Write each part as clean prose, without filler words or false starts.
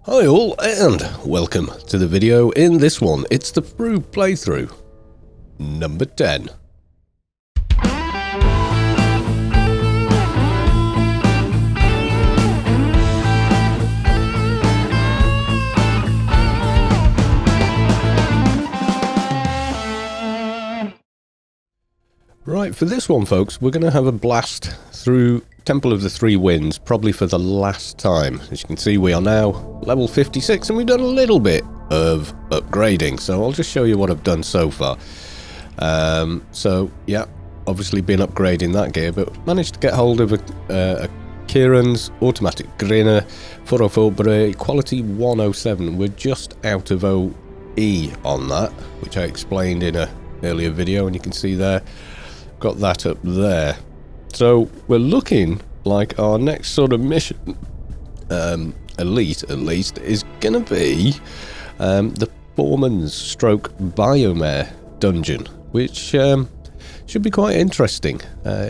Hi all, and welcome to the video. In this one, it's the fr00b playthrough, number 10. Right, for this one folks, we're going to have a blast through Temple of the Three Winds, probably for the last time. As you can see, we are now level 56 and we've done a little bit of upgrading, so I'll just show you what I've done so far. So yeah, obviously been upgrading that gear, but managed to get hold of a Kieran's automatic grinner, fr00b, quality 107. We're just out of OE on that, which I explained in a earlier video, and you can see there, got that up there. So we're looking like our next sort of mission, elite at least, is gonna be the Foreman's stroke Biomare dungeon, which should be quite interesting.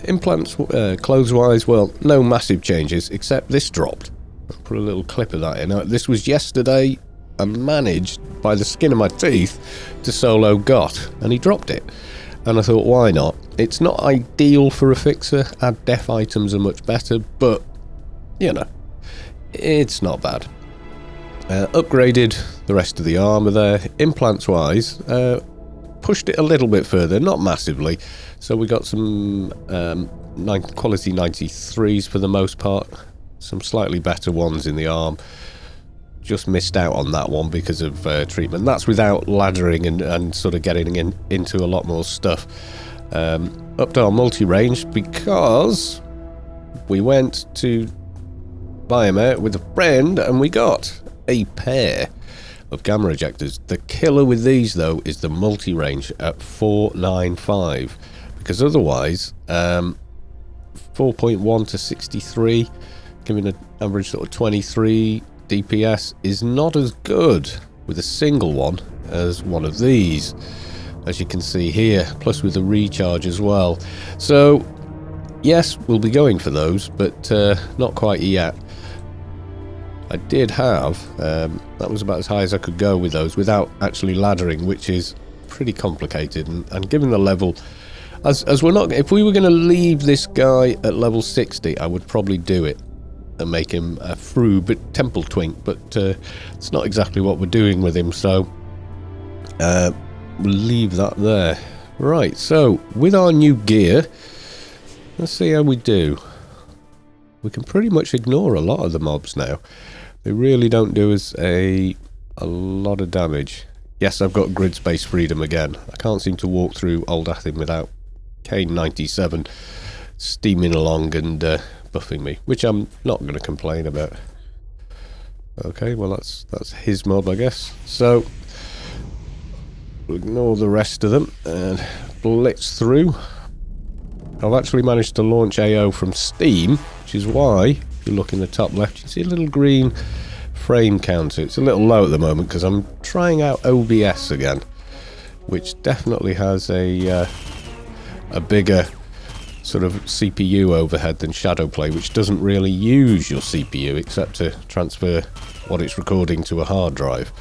Implants, clothes-wise, well, no massive changes, except this dropped. I'll put a little clip of that in. This was yesterday. I managed, by the skin of my teeth, to solo GOT, and he dropped it. And I thought, why not? It's not ideal for a fixer. Our def items are much better, but, you know, it's not bad. Upgraded the rest of the armour there. Implants-wise, pushed it a little bit further, not massively. So we got some quality 93s for the most part. Some slightly better ones in the arm. Just missed out on that one because of treatment. That's without laddering and sort of getting into a lot more stuff. Upped our multi-range because we went to Biomare with a friend and we got a pair of gamma ejectors. The killer with these though is the multi-range at 495, because otherwise 4.1 to 63, giving an average sort of 23 DPS, is not as good with a single one as one of these, as you can see here, plus with the recharge as well. So yes, we'll be going for those, but not quite yet. I did have that was about as high as I could go with those without actually laddering, which is pretty complicated, and given the level, as we're not, if we were going to leave this guy at level 60, I would probably do it and make him a fr00b temple twink, but it's not exactly what we're doing with him, so we'll leave that there. Right, so with our new gear, let's see how we do. We can pretty much ignore a lot of the mobs now. They really don't do us a lot of damage. Yes, I've got grid space freedom again. I can't seem to walk through Old Athen without Kane 97 steaming along and buffing me, which I'm not going to complain about. Okay, well that's his mob, I guess. So we'll ignore the rest of them and blitz through. I've actually managed to launch AO from Steam, which is why, if you look in the top left, you can see a little green frame counter. It's a little low at the moment because I'm trying out OBS again, which definitely has a bigger sort of CPU overhead than Shadowplay, which doesn't really use your CPU except to transfer what it's recording to a hard drive.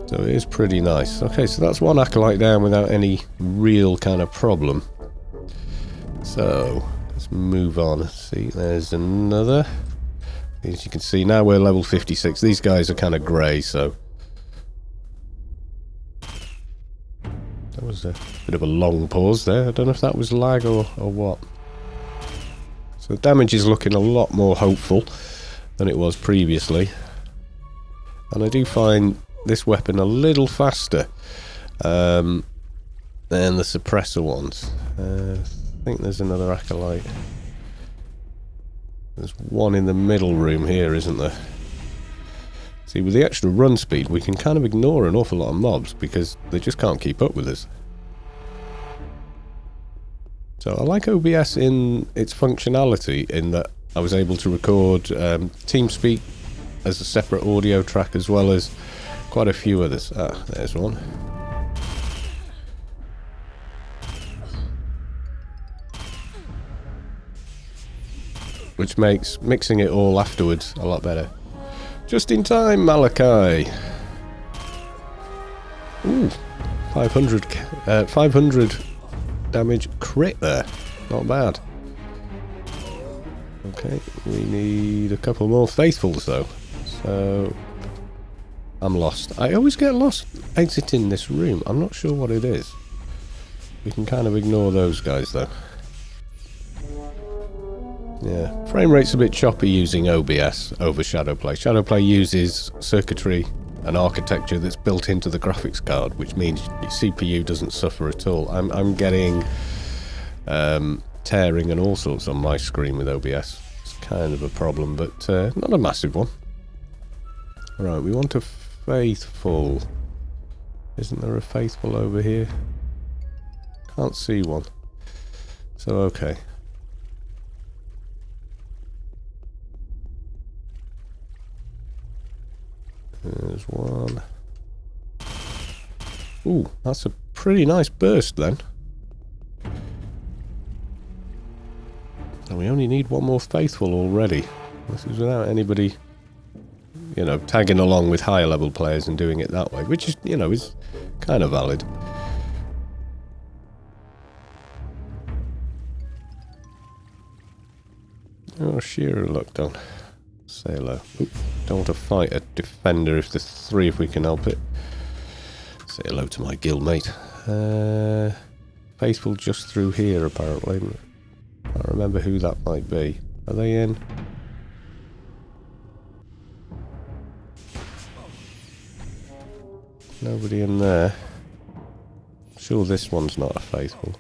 So it is pretty nice. Okay, so that's one acolyte down without any real kind of problem. So let's move on. See, there's another. As you can see, now we're level 56. These guys are kind of grey, so that was a bit of a long pause there. I don't know if that was lag or what. So the damage is looking a lot more hopeful than it was previously. And I do find this weapon a little faster than the suppressor ones. I think there's another acolyte. There's one in the middle room here, isn't there? See, with the extra run speed, we can kind of ignore an awful lot of mobs because they just can't keep up with us. So I like OBS in its functionality, in that I was able to record TeamSpeak as a separate audio track, as well as quite a few others. Ah, there's one. which makes mixing it all afterwards a lot better. Just in time, Malachi. Ooh, 500 damage crit there. Not bad. Okay, we need a couple more faithfuls though. So I'm lost. I always get lost exiting this room. I'm not sure what it is. We can kind of ignore those guys though. Yeah, frame rate's a bit choppy using OBS over Shadowplay. Shadowplay uses circuitry and architecture that's built into the graphics card, which means your CPU doesn't suffer at all. I'm getting tearing and all sorts on my screen with OBS. It's kind of a problem, but not a massive one. Right, we want a faithful. Isn't there a faithful over here? Can't see one. So, okay. There's one. Ooh, that's a pretty nice burst then. And we only need one more faithful already. This is without anybody, you know, tagging along with higher level players and doing it that way, which is, you know, is kind of valid. Oh, Shearer, look, don't say hello. Oop, don't want to fight a defender if there's three, if we can help it. Say hello to my guildmate. Faithful just through here, apparently. I can't remember who that might be. Are they in? Nobody in there. I'm sure this one's not a faithful.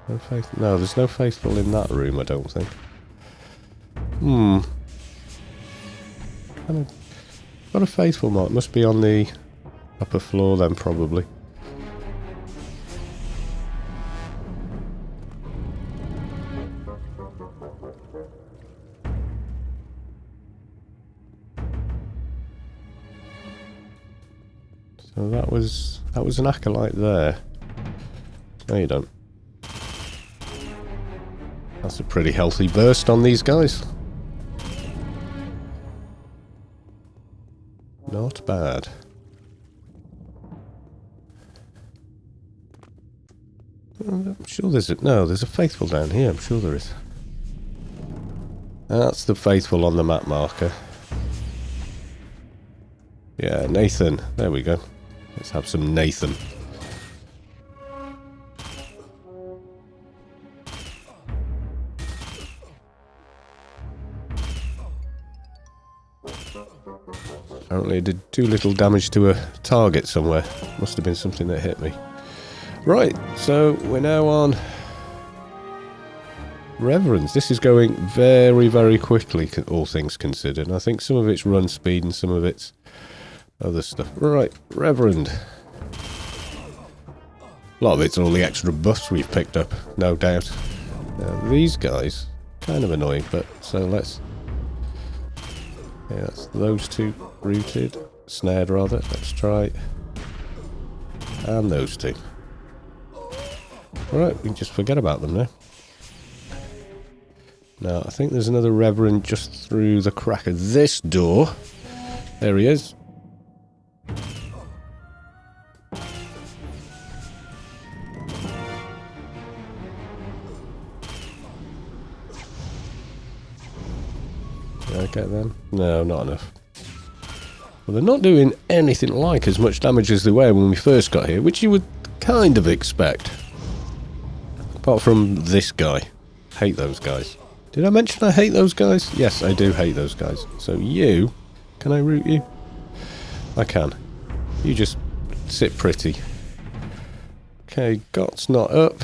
No faithful? No, there's no faithful in that room, I don't think. Got a faithful mark. Must be on the upper floor then, probably. So that was an acolyte there. No, you don't. That's a pretty healthy burst on these guys. Not bad. I'm sure there's a faithful down here. I'm sure there is. That's the faithful on the map marker. Yeah, Nathan. There we go. Let's have some Nathan. Apparently it did too little damage to a target somewhere. Must have been something that hit me. Right, so we're now on Reverends. This is going very, very quickly, all things considered. I think some of it's run speed and some of it's other stuff. Right, Reverend. A lot of it's all the extra buffs we've picked up, no doubt. Now, these guys, kind of annoying, but so let's... Yeah, that's those two rooted, snared rather. Let's try. And those two. Alright, we can just forget about them now. Now, I think there's another Reverend just through the crack of this door. There he is. Did I get them? No, not enough. Well, they're not doing anything like as much damage as they were when we first got here, which you would kind of expect. Apart from this guy. Hate those guys. Did I mention I hate those guys? Yes, I do hate those guys. So you... Can I root you? I can. You just sit pretty. Okay, Got's not up.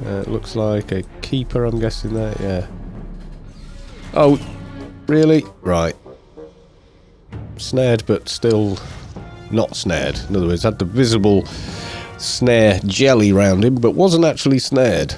It looks like a keeper, I'm guessing there. Yeah. Oh, really? Right. Snared, but still not snared. In other words, had the visible snare jelly round him, but wasn't actually snared.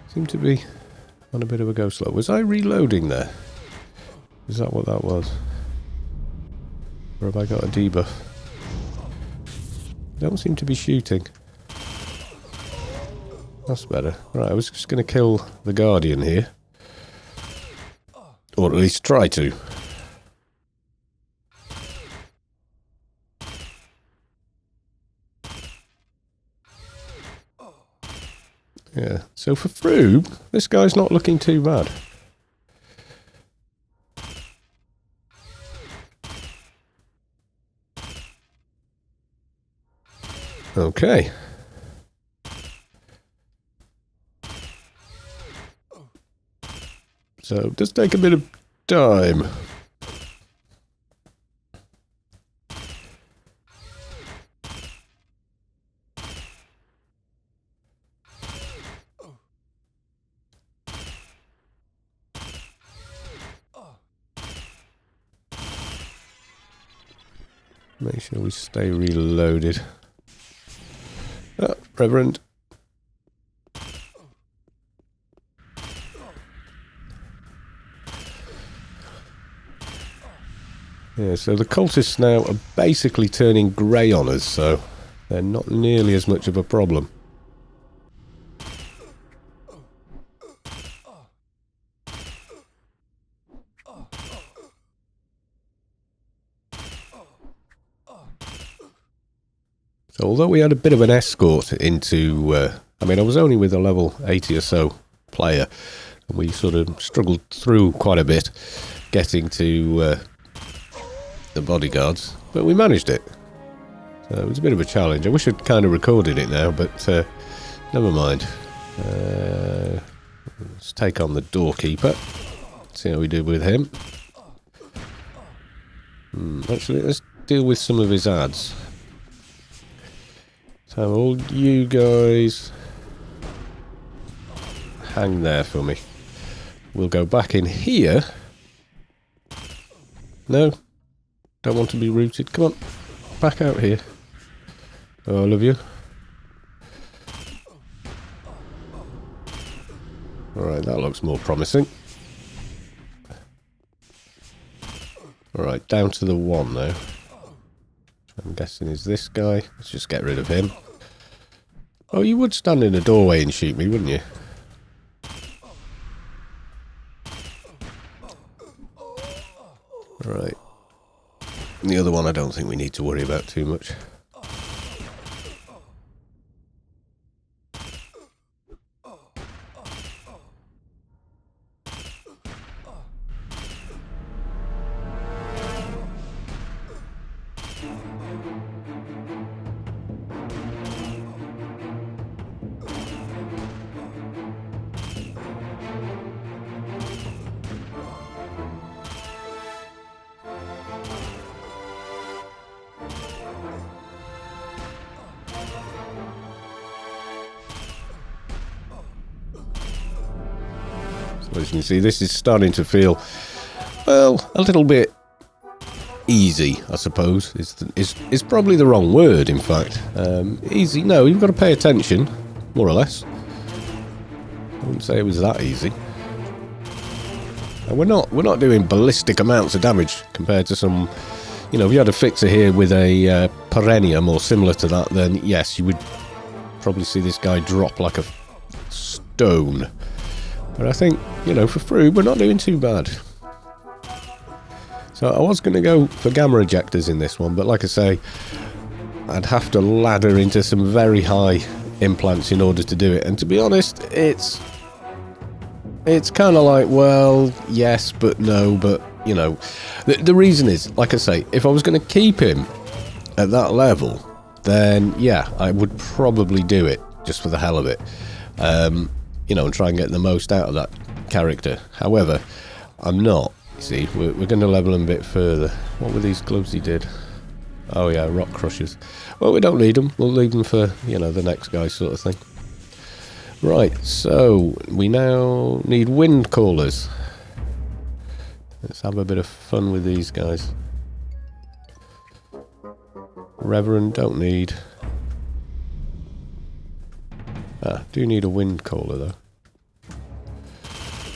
Seem to be on a bit of a go slow. Was I reloading there? Is that what that was? Or have I got a debuff? Don't seem to be shooting. That's better. Right, I was just going to kill the Guardian here. Or at least try to. Yeah, so for Froob, this guy's not looking too bad. Okay. So it does take a bit of time. Make sure we stay reloaded. Ah, Reverend. Yeah, so the cultists now are basically turning grey on us, so they're not nearly as much of a problem. So although we had a bit of an escort into, I mean, I was only with a level 80 or so player, and we sort of struggled through quite a bit getting to the bodyguards, but we managed it. So it was a bit of a challenge. I wish I'd kind of recorded it now, but never mind. Let's take on the doorkeeper. See how we do with him. Actually, let's deal with some of his ads. So all you guys hang there for me. We'll go back in here. No, don't want to be rooted. Come on, back out here. All of you. Alright, that looks more promising. Alright, down to the one now. I'm guessing is this guy. Let's just get rid of him. Oh, you would stand in a doorway and shoot me, wouldn't you? Right. The other one I don't think we need to worry about too much. As you can see, this is starting to feel, well, a little bit easy, I suppose. Is probably the wrong word, in fact. Easy, no, you've got to pay attention, more or less. I wouldn't say it was that easy. And we're not doing ballistic amounts of damage compared to some, you know, if you had a fixer here with a perennium or similar to that, then yes, you would probably see this guy drop like a stone. But I think, you know, for Froob, we're not doing too bad. So I was going to go for gamma ejectors in this one, but like I say, I'd have to ladder into some very high implants in order to do it. And to be honest, it's kind of like, well, yes, but no, but, you know. The reason is, like I say, if I was going to keep him at that level, then, yeah, I would probably do it, just for the hell of it. You know, and try and get the most out of that character. However, I'm not. You see, we're going to level him a bit further. What were these gloves he did? Oh yeah, rock crushers. Well, we don't need them. We'll leave them for, you know, the next guy sort of thing. Right, so we now need wind callers. Let's have a bit of fun with these guys. Reverend, don't need. Do need a wind caller though.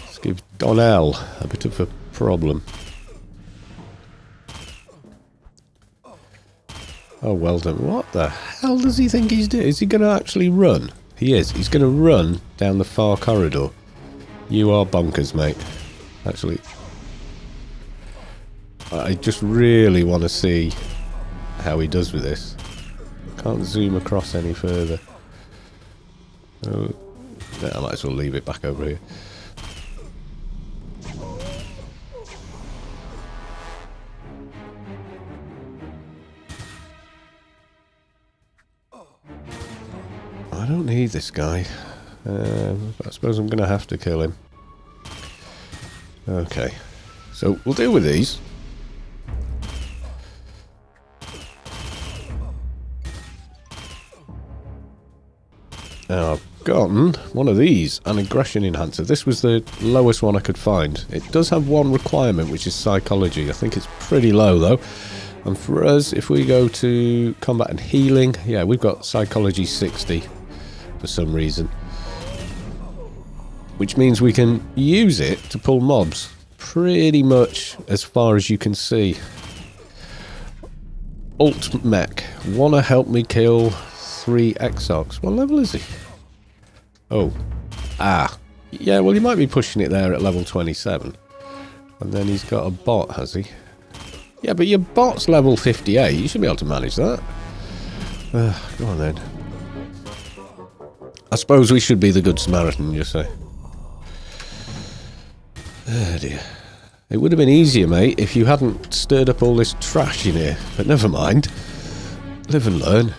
Let's give Donnell a bit of a problem. Oh, well done. What the hell does he think he's doing? Is he going to actually run? He is. He's going to run down the far corridor. You are bonkers, mate. Actually, I just really want to see how he does with this. Can't zoom across any further. Oh, yeah, I might as well leave it back over here. I don't need this guy. I suppose I'm going to have to kill him. Okay. So, we'll deal with these. Now, I've gotten one of these, an aggression enhancer. This was the lowest one I could find. It does have one requirement, which is psychology. I think it's pretty low, though. And for us, if we go to combat and healing, yeah, we've got psychology 60 for some reason. Which means we can use it to pull mobs pretty much as far as you can see. Alt mech. Wanna help me kill 3 Exarchs. What level is he? Oh. Ah. Yeah, well, he might be pushing it there at level 27. And then he's got a bot, has he? Yeah, but your bot's level 58. You should be able to manage that. Go on then. I suppose we should be the Good Samaritan, you say. Oh dear. It would have been easier, mate, if you hadn't stirred up all this trash in here. But never mind. Live and learn.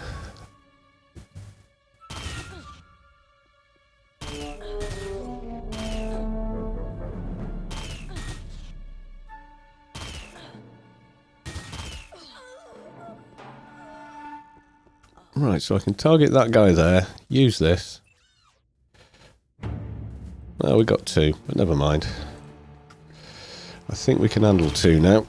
Right, so I can target that guy there. Use this. Well, we got 2, but never mind. I think we can handle 2 now.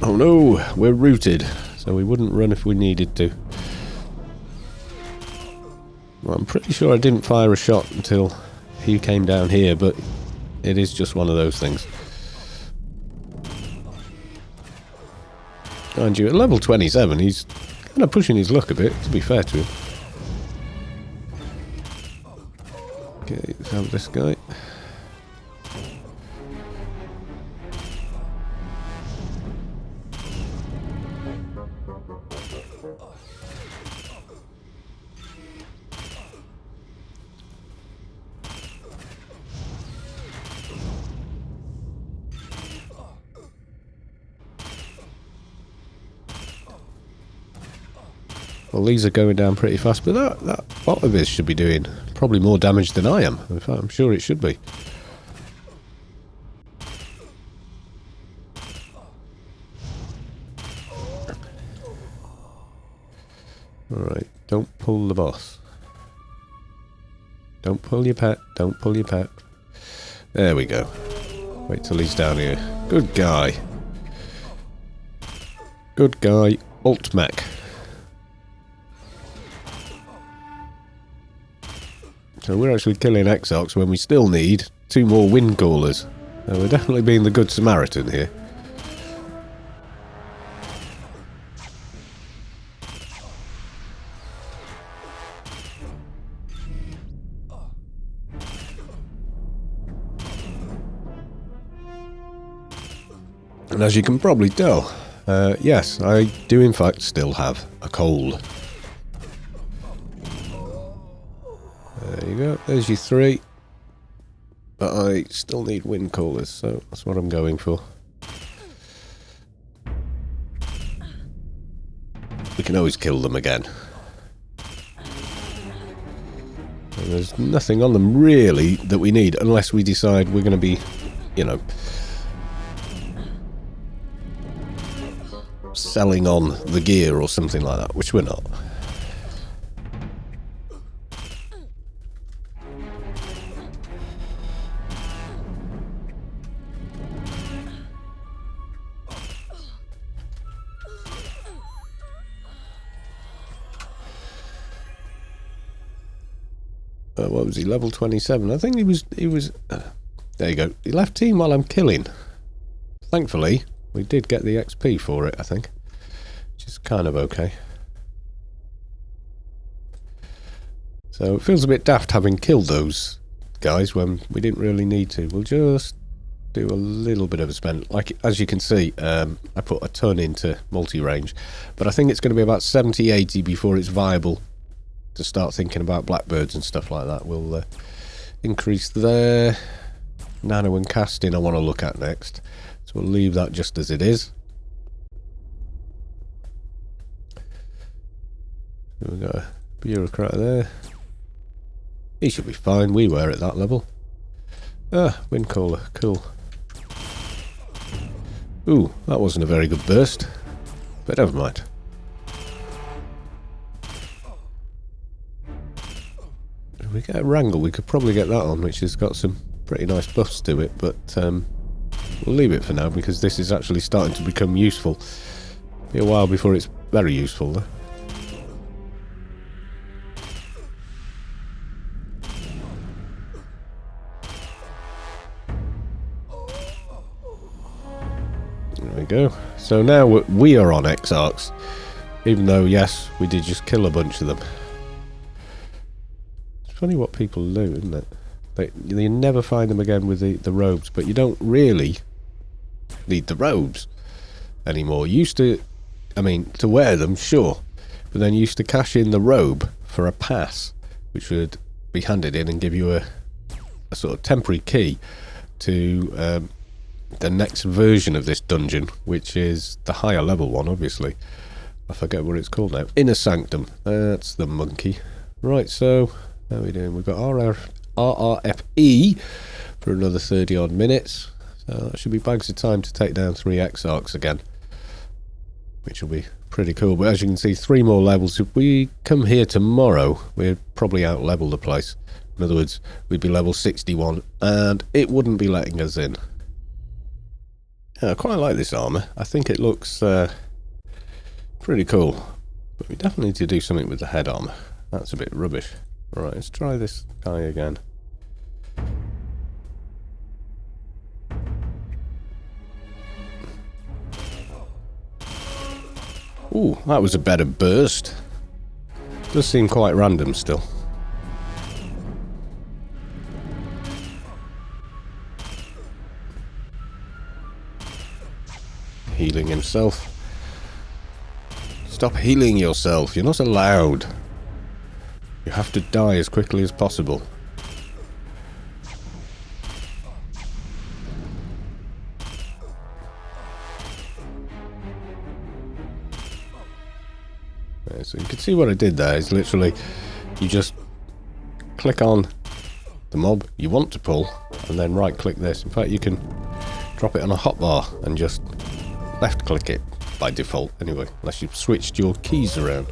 Oh no, we're rooted, so we wouldn't run if we needed to. Well, I'm pretty sure I didn't fire a shot until he came down here, but it is just one of those things. Mind you, at level 27, he's kind of pushing his luck a bit, to be fair to him. Okay, let's have this guy. Well, these are going down pretty fast, but that bot of his should be doing probably more damage than I am. In fact, I'm sure it should be. Alright, don't pull the boss. Don't pull your pet, don't pull your pet. There we go. Wait till he's down here. Good guy. Good guy. Alt mech. So we're actually killing Exarchs when we still need 2 more wind callers. So we're definitely being the Good Samaritan here. And as you can probably tell, yes, I do in fact still have a cold. There you go, there's your 3. But I still need wind callers, so that's what I'm going for. We can always kill them again. And there's nothing on them really that we need, unless we decide we're going to be, you know, selling on the gear or something like that, which we're not. What was he, level 27? I think he was there you go. He left team while I'm killing. Thankfully, we did get the XP for it, I think. Which is kind of okay. So it feels a bit daft having killed those guys when we didn't really need to. We'll just do a little bit of a spend. Like, as you can see, I put a ton into multi-range, but I think it's going to be about 70-80 before it's viable to start thinking about blackbirds and stuff like that. We'll increase there. Nano and casting I want to look at next, so we'll leave that just as it is. We've got a bureaucrat there. He should be fine. We were at that level. Ah, wind caller. Cool. Ooh, that wasn't a very good burst. But never mind. If we get a wrangle, we could probably get that on, which has got some pretty nice buffs to it. But we'll leave it for now, because this is actually starting to become useful. Be a while before it's very useful, though. There we go. So now we are on Exarchs, even though, yes, we did just kill a bunch of them. It's funny what people do, isn't it? You never find them again with the robes, but you don't really need the robes anymore. You used to, I mean, to wear them, sure, but then you used to cash in the robe for a pass, which would be handed in and give you a sort of temporary key to the next version of this dungeon, which is the higher level one, obviously. I forget what it's called now. Inner Sanctum. That's the monkey. Right, so how are we doing? We've got RRFE for another 30 odd minutes. So that should be bags of time to take down 3 Exarchs again, which will be pretty cool. But as you can see, 3 more levels. If we come here tomorrow, we'd probably out level the place. In other words, we'd be level 61 and it wouldn't be letting us in. Yeah, I quite like this armour. I think it looks pretty cool. But we definitely need to do something with the head armour. That's a bit rubbish. Right, let's try this guy again. Ooh, that was a better burst. Does seem quite random still. Healing himself. Stop healing yourself. You're not allowed. You have to die as quickly as possible. Right, so you can see what I did there is literally you just click on the mob you want to pull and then right click this. In fact, you can drop it on a hotbar and just left click it by default anyway, unless you've switched your keys around.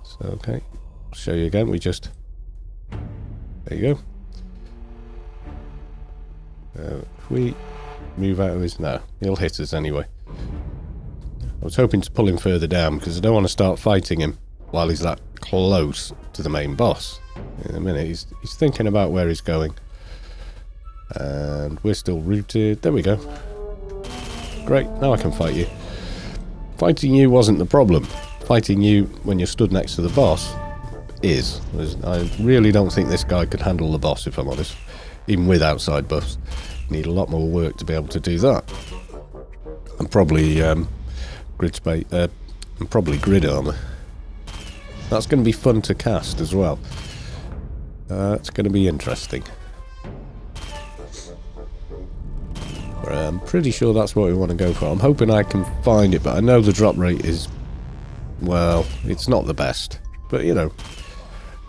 So okay, I'll show you again. We just, there you go. If we move out of his, no, he'll hit us anyway. I was hoping to pull him further down because I don't want to start fighting him while he's that close to the main boss. In a minute, he's thinking about where he's going. And we're still rooted. There we go. Great, now I can fight you. Fighting you wasn't the problem. Fighting you when you're stood next to the boss is. I really don't think this guy could handle the boss, if I'm honest. Even with outside buffs. Need a lot more work to be able to do that. And probably grid armor. That's going to be fun to cast as well. It's going to be interesting. I'm pretty sure that's what we want to go for. I'm hoping I can find it, but I know the drop rate is, well, it's not the best. But, you know,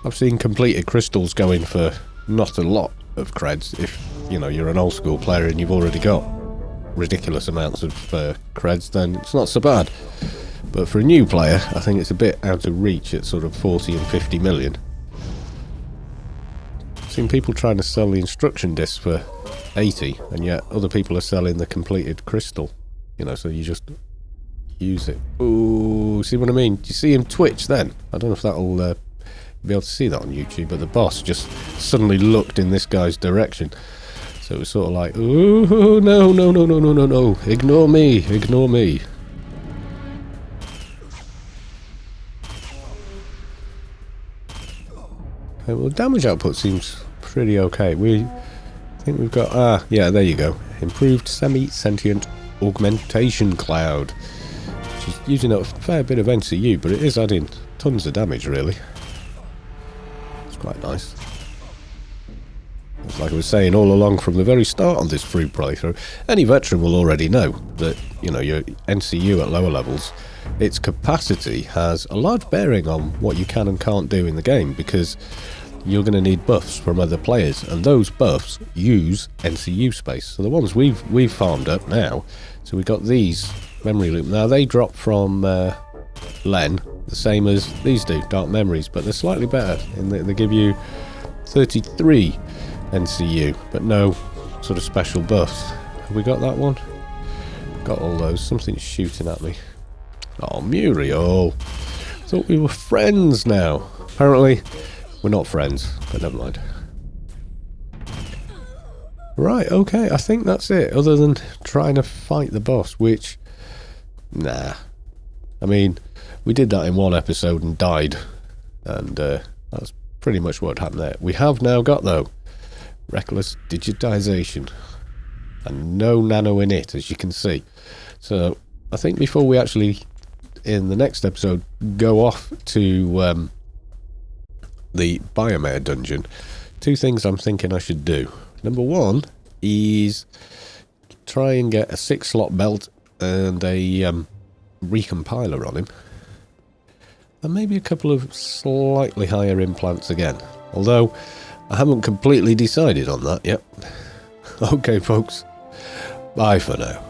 I've seen completed crystals going for not a lot of creds. If, you know, you're an old school player and you've already got ridiculous amounts of creds, then it's not so bad. But for a new player, I think it's a bit out of reach at sort of 40 and 50 million. I've seen people trying to sell the instruction disc for 80, and yet other people are selling the completed crystal, you know, so you just use it. Ooh, see what I mean? Do you see him twitch then? I don't know if that'll be able to see that on YouTube, but the boss just suddenly looked in this guy's direction. So it was sort of like, oh, no, no, no, no, no, no, no. Ignore me, ignore me. Okay, well, damage output seems pretty okay. I think we've got, yeah, there you go. Improved semi-sentient augmentation cloud. Which is using a fair bit of NCU, but it is adding tons of damage, really. It's quite nice. It's like I was saying all along from the very start on this free playthrough, any veteran will already know that, you know, your NCU at lower levels, its capacity has a large bearing on what you can and can't do in the game, because you're going to need buffs from other players, and those buffs use NCU space. So the ones we've farmed up now, so we got these memory loop. Now they drop from Len, the same as these do, Dark Memories, but they're slightly better in that they give you 33 NCU, but no sort of special buffs. Have we got that one? Got all those. Something's shooting at me. Oh, Muriel. Thought we were friends now. Apparently, we're not friends, but never mind. Right, okay, I think that's it. Other than trying to fight the boss, which... Nah. I mean, we did that in one episode and died. And that's pretty much what happened there. We have now got, though, reckless digitization. And no nano in it, as you can see. So, I think before we actually, in the next episode, go off to the Biomare dungeon, two things I'm thinking I should do. Number one is try and get a 6-slot belt and a recompiler on him. And maybe a couple of slightly higher implants again. Although, I haven't completely decided on that yet. Okay, folks. Bye for now.